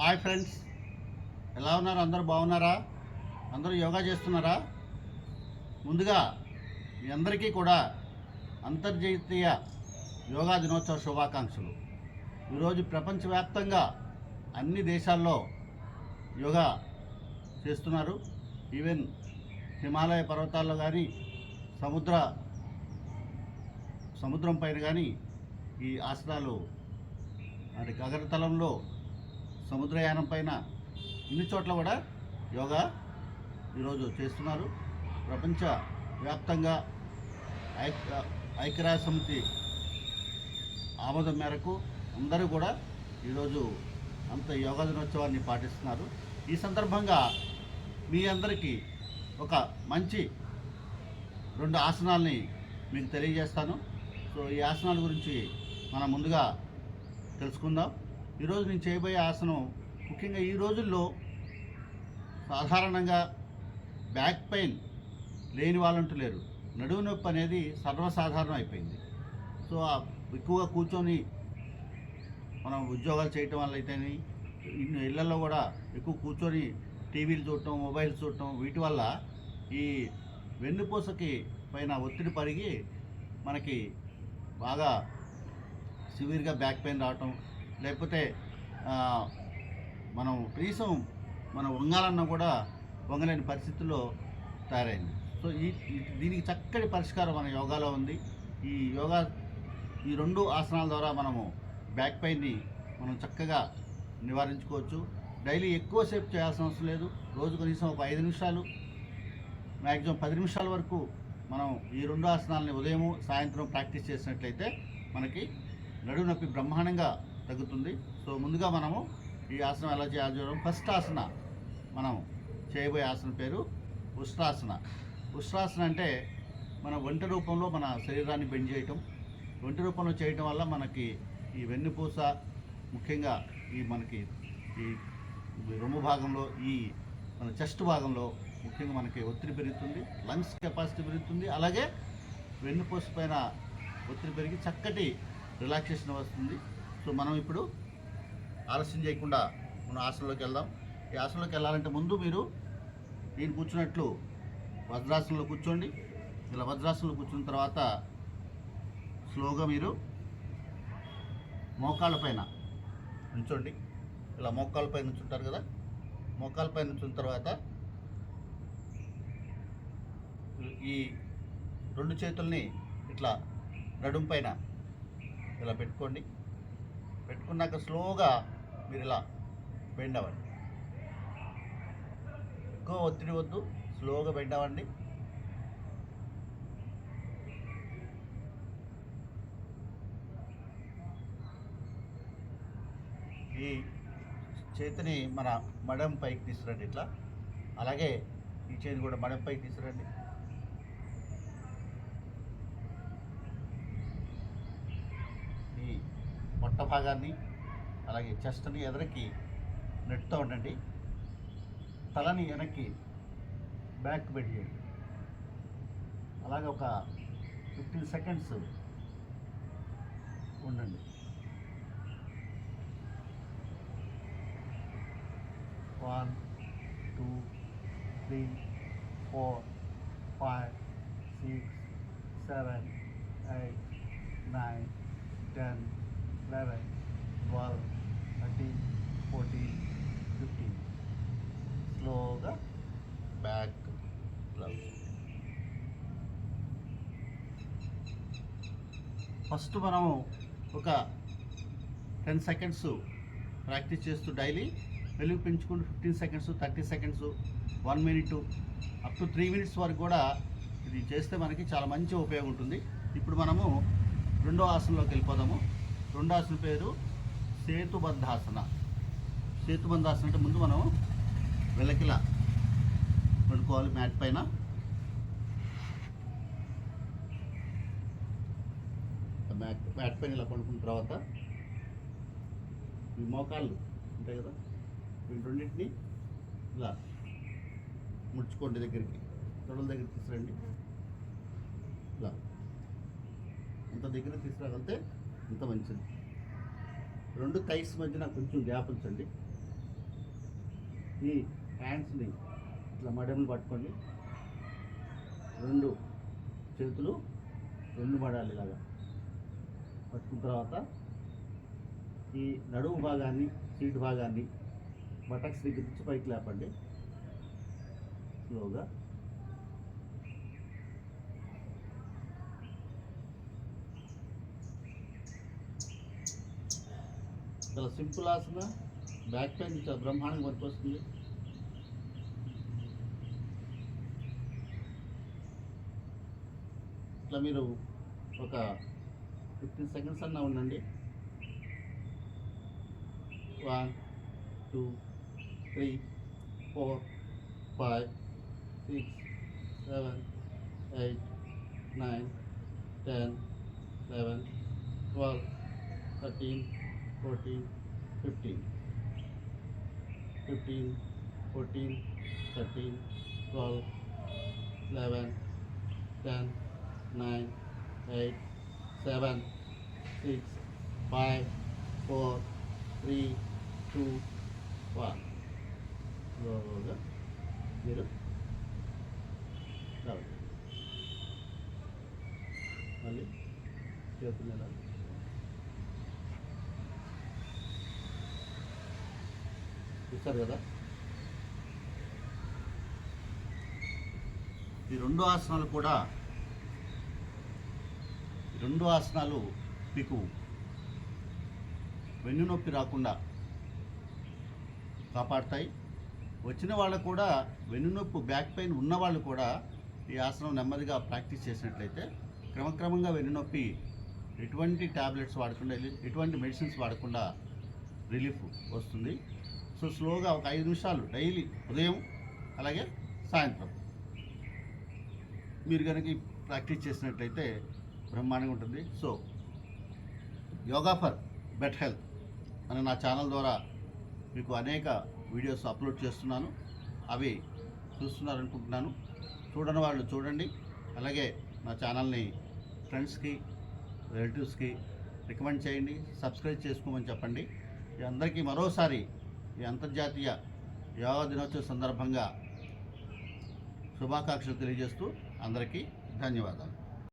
Hi friends, ఎలా ఉన్నారు? అందరూ బాగున్నారా? అందరూ యోగా చేస్తున్నారా? ముందుగా మీ అందరికీ కూడా అంతర్జాతీయ యోగా దినోత్సవ శుభాకాంక్షలు. ఈరోజు ప్రపంచవ్యాప్తంగా అన్ని దేశాల్లో యోగా చేస్తున్నారు. ఈవెన్ హిమాలయ పర్వతాల్లో కానీ సముద్రం పైన కానీ ఈ ఆసనాలు మరి గగనతలంలో సముద్రయానం పైన ఇన్ని చోట్ల కూడా యోగా ఈరోజు చేస్తున్నారు. ప్రపంచ వ్యాప్తంగా ఐక్యరాజ్య సమితి ఆమోదం మేరకు అందరూ కూడా ఈరోజు అంత యోగా దినోత్సవాన్ని పాటిస్తున్నారు. ఈ సందర్భంగా మీ అందరికీ ఒక మంచి 2 ఆసనాల్ని మీకు తెలియజేస్తాను. సో ఈ ఆసనాల గురించి మనం ముందుగా తెలుసుకుందాం. ఈరోజు నేను చేయబోయే ఆసనం ముఖ్యంగా ఈ రోజుల్లో సాధారణంగా బ్యాక్ పెయిన్ లేని వాళ్ళంటూ లేరు. నడుము నొప్పి అనేది సర్వసాధారణం అయిపోయింది. సో ఎక్కువగా కూర్చొని మనం ఉద్యోగాలు చేయటం వల్ల అయితేనే ఇళ్లలో కూడా ఎక్కువ కూర్చొని టీవీలు చూడటం, మొబైల్స్ చూడటం, వీటి వల్ల ఈ వెన్నుపూసకి పైన ఒత్తిడి పరిగి మనకి బాగా సివియర్గా బ్యాక్ పెయిన్ రావటం, లేకపోతే మనం వంగాలన్నా కూడా వంగలేని పరిస్థితుల్లో తయారైంది. సో దీనికి చక్కటి పరిష్కారం మన యోగాలో ఉంది. ఈ 2 ఆసనాల ద్వారా మనము బ్యాక్ పెయిన్ని మనం చక్కగా నివారించుకోవచ్చు. డైలీ ఎక్కువసేపు చేయాల్సిన అవసరం లేదు. రోజు కనీసం ఒక 5 నిమిషాలు, మ్యాక్సిమం 10 నిమిషాల వరకు మనం ఈ 2 ఆసనాలని ఉదయం సాయంత్రం ప్రాక్టీస్ చేసినట్లయితే మనకి నడుము నొప్పి బ్రహ్మాండంగా తగ్గుతుంది. సో ముందుగా మనము ఈ ఆసనం ఎలా చేయాలో చూడడం. ఫస్ట్ ఆసన మనం చేయబోయే ఆసనం పేరు ఉష్ట్రాసన. ఉష్ట్రాసన అంటే మన ఒంటె రూపంలో మన శరీరాన్ని బెండ్ చేయటం. ఒంటె రూపంలో చేయటం వల్ల మనకి ఈ వెన్నుపూస, ముఖ్యంగా మనకి ఈ రొమ్ము భాగంలో, మన చెస్ట్ భాగంలో ముఖ్యంగా మనకి ఒత్తిడి పెరుగుతుంది, లంగ్స్ కెపాసిటీ పెరుగుతుంది, అలాగే వెన్నుపూస పైన ఒత్తిడి పెరిగి చక్కటి రిలాక్సేషన్ వస్తుంది. సో మనం ఇప్పుడు ఆలస్యం చేయకుండా మనం ఆసనంలోకి వెళ్దాం. ఈ ఆసనంలోకి వెళ్ళాలంటే ముందు మీరు నేను కూర్చున్నట్లు వజ్రాసనంలో కూర్చోండి. ఇలా వజ్రాసనంలో కూర్చున్న తర్వాత స్లోగా మీరు మోకాళ్ళ పైన నుంచోండి. ఇలా మోకాళ్ళ పైన నుంచుంటారు కదా, మోకాళ్ళ పైన నుంచున్న తర్వాత ఈ 2 చేతుల్ని ఇట్లా నడుము పైన ఇలా పెట్టుకోండి. పెట్టుకున్నాక స్లోగా మీరు ఇలా బెండ్ అవ్వండి. ఎక్కువ ఒత్తిడి వద్దు, స్లోగా బెండ్ అవ్వండి. ఈ చేతిని మన మడం పైకి తీసుకురండి ఇట్లా. అలాగే ఈ చేతి కూడా మడం పైకి తీసుకురండి. ఈ పొట్ట భాగాన్ని అలాగే చెస్ట్ని ఎదరికి నెట్టుతూ ఉండండి. తలని వెనక్కి బ్యాక్ బెండ్ చేయండి. అలాగే ఒక 15 సెకండ్స్ ఉండండి. 1 2 3 4 5 6 7 8 9 10 11 12 13 14 15. స్లోగా బ్యాక్ లవ్. ఫస్ట్ మనము ఒక 10 సెకండ్స్ ప్రాక్టీస్ చేస్తూ డైలీ వెలుగు పెంచుకుంటూ 15 seconds, 30 seconds, 1 minute, up to 3 minutes వరకు కూడా ఇది చేస్తే మనకి చాలా మంచి ఉపయోగం ఉంటుంది. ఇప్పుడు మనము 2వ ఆసనంలోకి వెళ్ళిపోదాము. 2వ ఆసనం పేరు సేతుబంధాసన. సేతుబంధాసన అంటే ముందు మనం వెలకిలా పడుకోవాలి మ్యాట్ పైన. మ్యాట్ పైన ఇలా పడుకున్న తర్వాత ఈ మోకాళ్ళు ఉంటాయి కదా, వీటి రెండింటిని ఇలా ముడుచుకోండి, దగ్గరికి తొడల దగ్గర తీసుకురండి. ఇలా అంత దగ్గర తీసుకురాగలితే అంత మంచిది. 2 థైస్ మధ్యన కొంచెం గ్యాప్ ఉంచండి. ఈ హ్యాండ్స్ని ఇట్లా మడమలు పట్టుకోండి, రెండు చేతులు రెండు మడాలి ఇలాగా పట్టుకున్న తర్వాత ఈ నడుము భాగాన్ని సీట్ భాగాన్ని బటక్స్ దగ్గర నుంచి పైకి లేపండి స్లోగా. చాలా సింపుల్ ఆసన, బ్యాక్ పెయిన్ చాలా బ్రహ్మాండంగా పనికొస్తుంది. ఇట్లా మీరు ఒక 15 సెకండ్స్ అన్నా ఉండండి. 1 2 3 4 5 6 7 8 9 10 11 12 13 14 15 15 14 13 12 11 10 9 8 7 6 5 4 3 2 1. స్లోగా మీరు రావాలి. మళ్ళీ చేతులు ఎలా చూస్తారు కదా. ఈ రెండు ఆసనాలు మీకు వెన్నునొప్పి రాకుండా కాపాడతాయి. వచ్చిన వాళ్ళకు కూడా వెన్నునొప్పి, బ్యాక్ పెయిన్ ఉన్న వాళ్ళు కూడా ఈ ఆసనం నెమ్మదిగా ప్రాక్టీస్ చేసినట్లయితే క్రమక్రమంగా వెన్నునొప్పి ఎటువంటి ట్యాబ్లెట్స్ వాడకుండా, ఎటువంటి మెడిసిన్స్ వాడకుండా రిలీఫ్ వస్తుంది. సో స్లోగా ఒక 5 నిమిషాలు డైలీ ఉదయం అలాగే సాయంత్రం మీరు కనుక ప్రాక్టీస్ చేసినట్లయితే బ్రహ్మాండంగా ఉంటుంది. So yoga for better health అని నా ఛానల్ ద్వారా మీకు అనేక వీడియోస్ అప్లోడ్ చేస్తున్నాను. అవి చూస్తున్నారనుకుంటున్నాను. చూడని వాళ్ళు చూడండి. అలాగే నా ఛానల్ని ఫ్రెండ్స్కి, రిలేటివ్స్కి రికమెండ్ చేయండి, సబ్స్క్రైబ్ చేసుకోమని చెప్పండి. అందరికీ మరోసారి ఈ అంతర్జాతీయ యోగా దినోత్సవం సందర్భంగా శుభాకాంక్షలు తెలియజేస్తూ అందరికీ ధన్యవాదాలు.